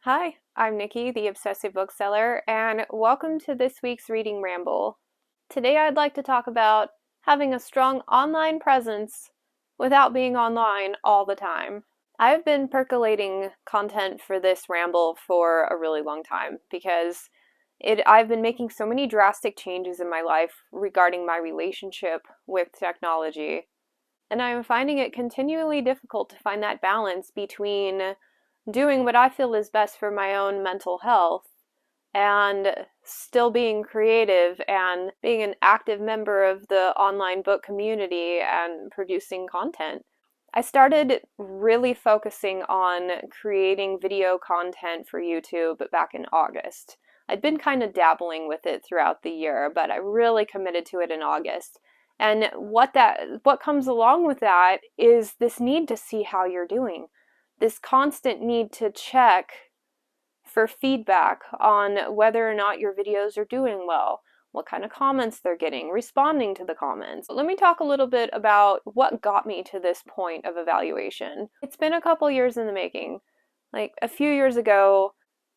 Hi, I'm Nikki, the Obsessive Bookseller, and welcome to this week's Reading Ramble. Today I'd like to talk about having a strong online presence without being online all the time. I've been percolating content for this ramble for a really long time because I've been making so many drastic changes in my life regarding my relationship with technology, and I'm finding it continually difficult to find that balance between doing what I feel is best for my own mental health and still being creative and being an active member of the online book community and producing content. I started really focusing on creating video content for YouTube back in August. I'd been kind of dabbling with it throughout the year, but I really committed to it in August. And what comes along with that is this need to see how you're doing. This constant need to check for feedback on whether or not your videos are doing well, what kind of comments they're getting, responding to the comments. Let me talk a little bit about what got me to this point of evaluation. It's been a couple years in the making. Like a few years ago,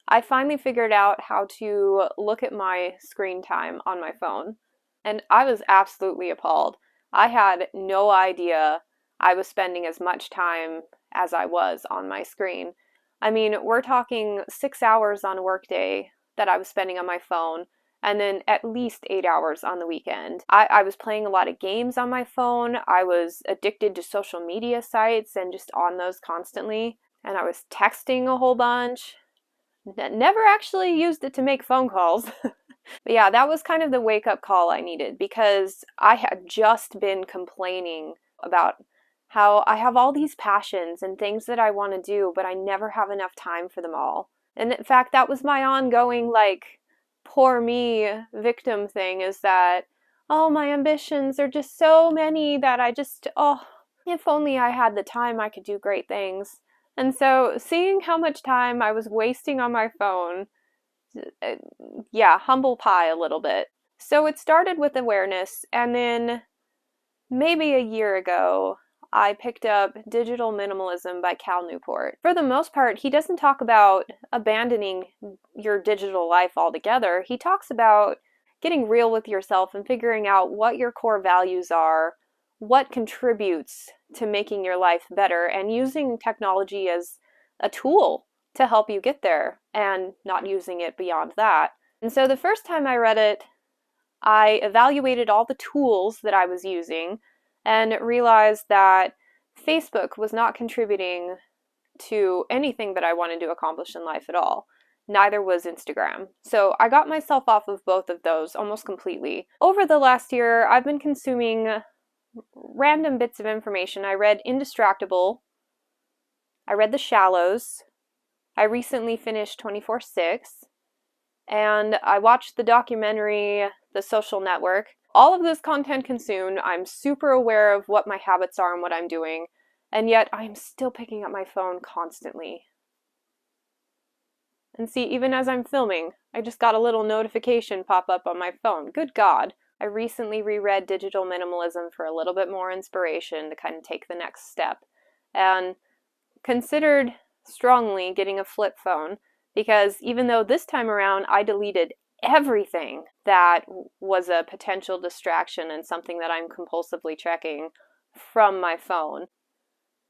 I finally figured out how to look at my screen time on my phone, and I was absolutely appalled. I had no idea I was spending as much time as I was on my screen. I mean, we're talking 6 hours on a workday that I was spending on my phone, and then at least 8 hours on the weekend. I was playing a lot of games on my phone. I was addicted to social media sites and just on those constantly. And I was texting a whole bunch. Never actually used it to make phone calls. But yeah, that was kind of the wake-up call I needed because I had just been complaining about how I have all these passions and things that I want to do, but I never have enough time for them all. And in fact, that was my ongoing, poor me victim thing, is that, oh, my ambitions are just so many that if only I had the time, I could do great things. And so seeing how much time I was wasting on my phone, humble pie a little bit. So it started with awareness, and then maybe a year ago, I picked up Digital Minimalism by Cal Newport. For the most part, he doesn't talk about abandoning your digital life altogether. He talks about getting real with yourself and figuring out what your core values are, what contributes to making your life better, and using technology as a tool to help you get there and not using it beyond that. And so the first time I read it, I evaluated all the tools that I was using and realized that Facebook was not contributing to anything that I wanted to accomplish in life at all. Neither was Instagram. So I got myself off of both of those almost completely. Over the last year, I've been consuming random bits of information. I read Indistractable. I read The Shallows. I recently finished 24/6. And I watched the documentary The Social Network. All of this content consumed, I'm super aware of what my habits are and what I'm doing, and yet I'm still picking up my phone constantly. And see, even as I'm filming, I just got a little notification pop up on my phone. Good God. I recently reread Digital Minimalism for a little bit more inspiration to kind of take the next step, and considered strongly getting a flip phone, because even though this time around I deleted everything that was a potential distraction and something that I'm compulsively checking from my phone,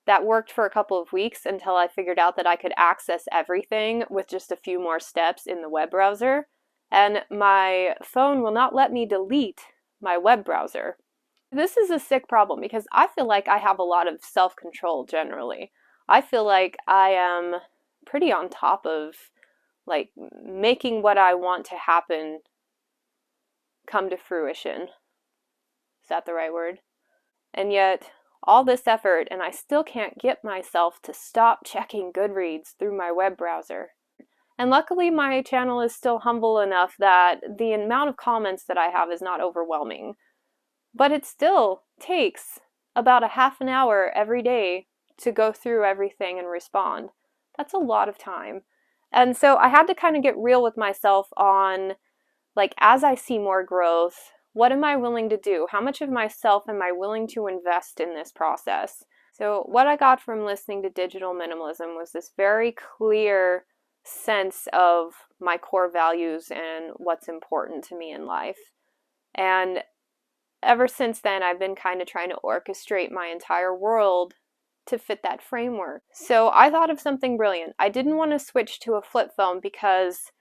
that worked for a couple of weeks until I figured out that I could access everything with just a few more steps in the web browser, and my phone will not let me delete my web browser. This is a sick problem because I feel like I have a lot of self-control generally. I feel like I am pretty on top of making what I want to happen come to fruition. Is that the right word? And yet, all this effort, and I still can't get myself to stop checking Goodreads through my web browser. And luckily, my channel is still humble enough that the amount of comments that I have is not overwhelming. But it still takes about a half an hour every day to go through everything and respond. That's a lot of time. And so I had to kind of get real with myself on, as I see more growth, what am I willing to do? How much of myself am I willing to invest in this process? So what I got from listening to Digital Minimalism was this very clear sense of my core values and what's important to me in life. And ever since then, I've been kind of trying to orchestrate my entire world to fit that framework. So I thought of something brilliant. I didn't want to switch to a flip phone because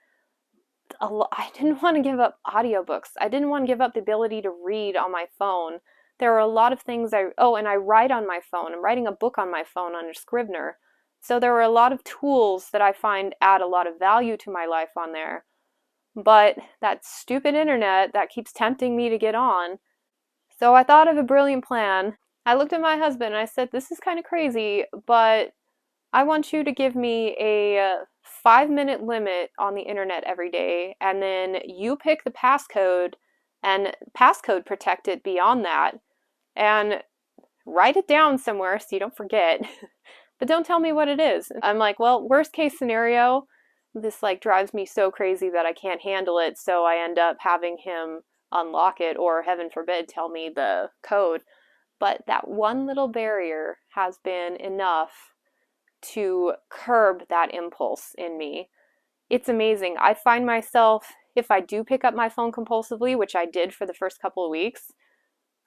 I didn't want to give up audiobooks. I didn't want to give up the ability to read on my phone. There are a lot of things and I write on my phone. I'm writing a book on my phone on a Scrivener. So there are a lot of tools that I find add a lot of value to my life on there. But that stupid internet that keeps tempting me to get on. So I thought of a brilliant plan. I looked at my husband and I said, this is kind of crazy, but I want you to give me a 5-minute limit on the internet every day, and then you pick the passcode and passcode protect it beyond that, and write it down somewhere so you don't forget, but don't tell me what it is. I'm like, well, worst case scenario, this like drives me so crazy that I can't handle it, so I end up having him unlock it, or heaven forbid, tell me the code. But that one little barrier has been enough to curb that impulse in me. It's amazing. I find myself, if I do pick up my phone compulsively, which I did for the first couple of weeks,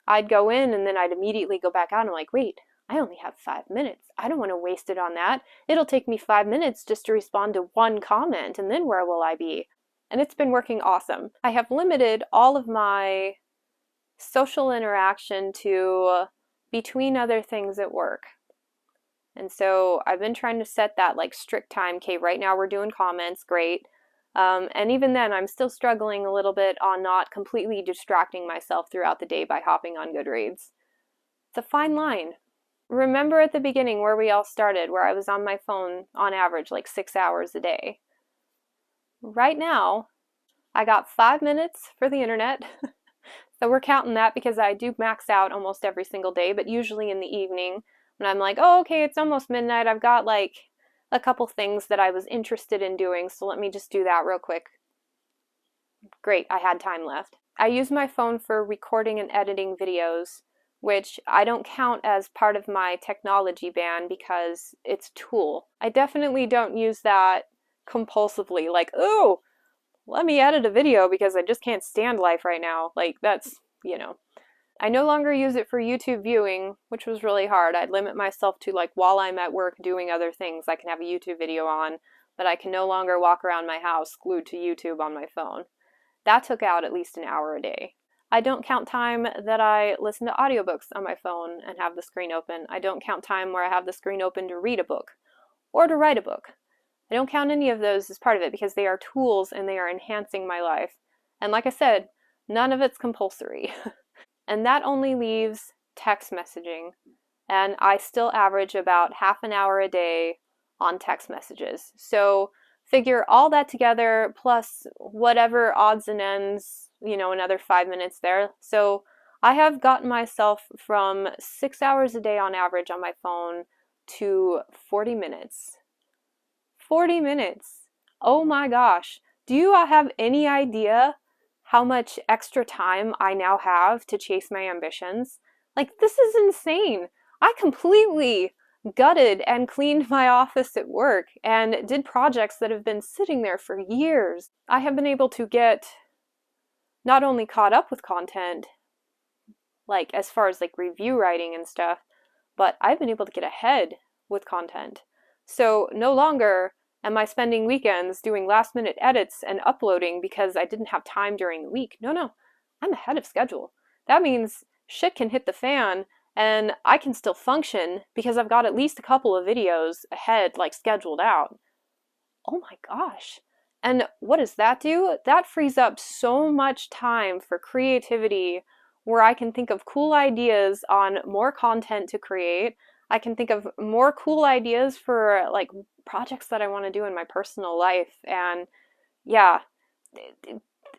I'd go in and then I'd immediately go back out and I'm like, wait, I only have 5 minutes. I don't want to waste it on that. It'll take me 5 minutes just to respond to one comment, and then where will I be? And it's been working awesome. I have limited all of my social interaction to between other things at work. And so I've been trying to set that like strict time. Okay, right now we're doing comments, great. And even then, I'm still struggling a little bit on not completely distracting myself throughout the day by hopping on Goodreads. It's a fine line. Remember at the beginning where we all started, where I was on my phone on average like 6 hours a day. Right now, I got 5 minutes for the internet. So we're counting that because I do max out almost every single day, but usually in the evening when I'm like, oh, okay, it's almost midnight. I've got like a couple things that I was interested in doing, so let me just do that real quick. Great, I had time left. I use my phone for recording and editing videos, which I don't count as part of my technology ban because it's a tool. I definitely don't use that compulsively, like, oh, let me edit a video because I just can't stand life right now. Like, that's, I no longer use it for YouTube viewing, which was really hard. I'd limit myself to like while I'm at work doing other things, I can have a YouTube video on, but I can no longer walk around my house glued to YouTube on my phone. That took out at least an hour a day. I don't count time that I listen to audiobooks on my phone and have the screen open. I don't count time where I have the screen open to read a book or to write a book. I don't count any of those as part of it because they are tools and they are enhancing my life. And like I said, none of it's compulsory. And that only leaves text messaging. And I still average about half an hour a day on text messages. So figure all that together plus whatever odds and ends, another 5 minutes there. So I have gotten myself from 6 hours a day on average on my phone to 40 minutes. 40 minutes. Oh my gosh. Do you have any idea how much extra time I now have to chase my ambitions? Like, this is insane. I completely gutted and cleaned my office at work and did projects that have been sitting there for years. I have been able to get not only caught up with content, like as far as like review writing and stuff, but I've been able to get ahead with content. So no longer am I spending weekends doing last minute edits and uploading because I didn't have time during the week. No, I'm ahead of schedule. That means shit can hit the fan and I can still function because I've got at least a couple of videos ahead, like scheduled out. Oh my gosh. And what does that do? That frees up so much time for creativity where I can think of cool ideas on more content to create. I can think of more cool ideas for like projects that I want to do in my personal life. And yeah,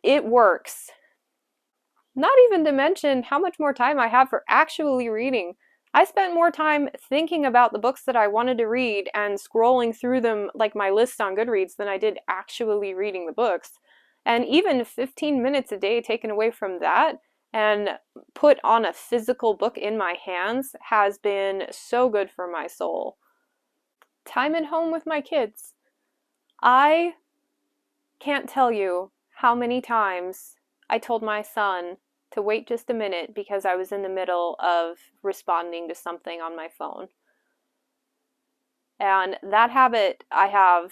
it works. Not even to mention how much more time I have for actually reading. I spent more time thinking about the books that I wanted to read and scrolling through them like my list on Goodreads than I did actually reading the books. And even 15 minutes a day taken away from that and put on a physical book in my hands has been so good for my soul. Time at home with my kids. I can't tell you how many times I told my son to wait just a minute because I was in the middle of responding to something on my phone. And that habit I have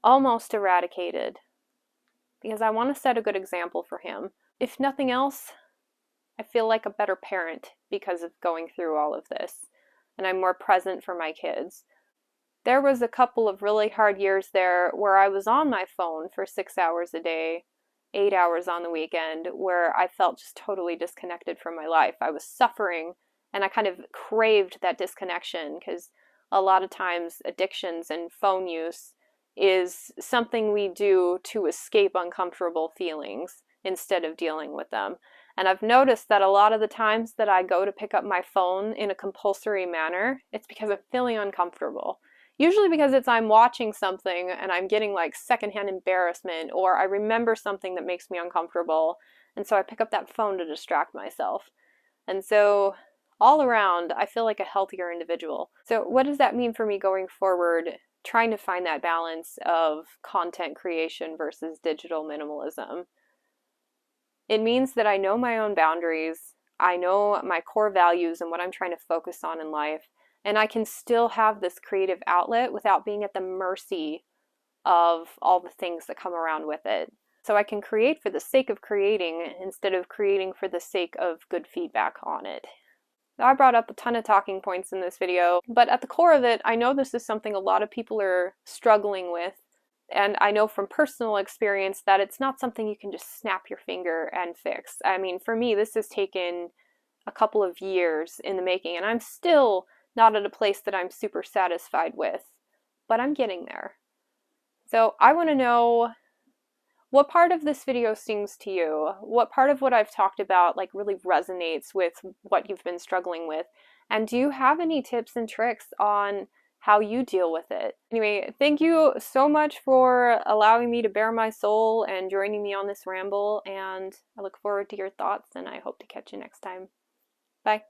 almost eradicated because I want to set a good example for him. If nothing else, I feel like a better parent because of going through all of this, and I'm more present for my kids. There was a couple of really hard years there where I was on my phone for 6 hours a day, 8 hours on the weekend, where I felt just totally disconnected from my life. I was suffering, and I kind of craved that disconnection because a lot of times addictions and phone use is something we do to escape uncomfortable feelings instead of dealing with them. And I've noticed that a lot of the times that I go to pick up my phone in a compulsory manner, it's because I'm feeling uncomfortable. Usually because I'm watching something and I'm getting like secondhand embarrassment, or I remember something that makes me uncomfortable, and so I pick up that phone to distract myself. And so all around, I feel like a healthier individual. So what does that mean for me going forward, trying to find that balance of content creation versus digital minimalism? It means that I know my own boundaries, I know my core values and what I'm trying to focus on in life, and I can still have this creative outlet without being at the mercy of all the things that come around with it. So I can create for the sake of creating instead of creating for the sake of good feedback on it. Now, I brought up a ton of talking points in this video, but at the core of it, I know this is something a lot of people are struggling with. And I know from personal experience that it's not something you can just snap your finger and fix. I mean, for me, this has taken a couple of years in the making, and I'm still not at a place that I'm super satisfied with, but I'm getting there. So I want to know, what part of this video stings to you? What part of what I've talked about like really resonates with what you've been struggling with? And do you have any tips and tricks on how you deal with it? Anyway, thank you so much for allowing me to bare my soul and joining me on this ramble, and I look forward to your thoughts, and I hope to catch you next time. Bye.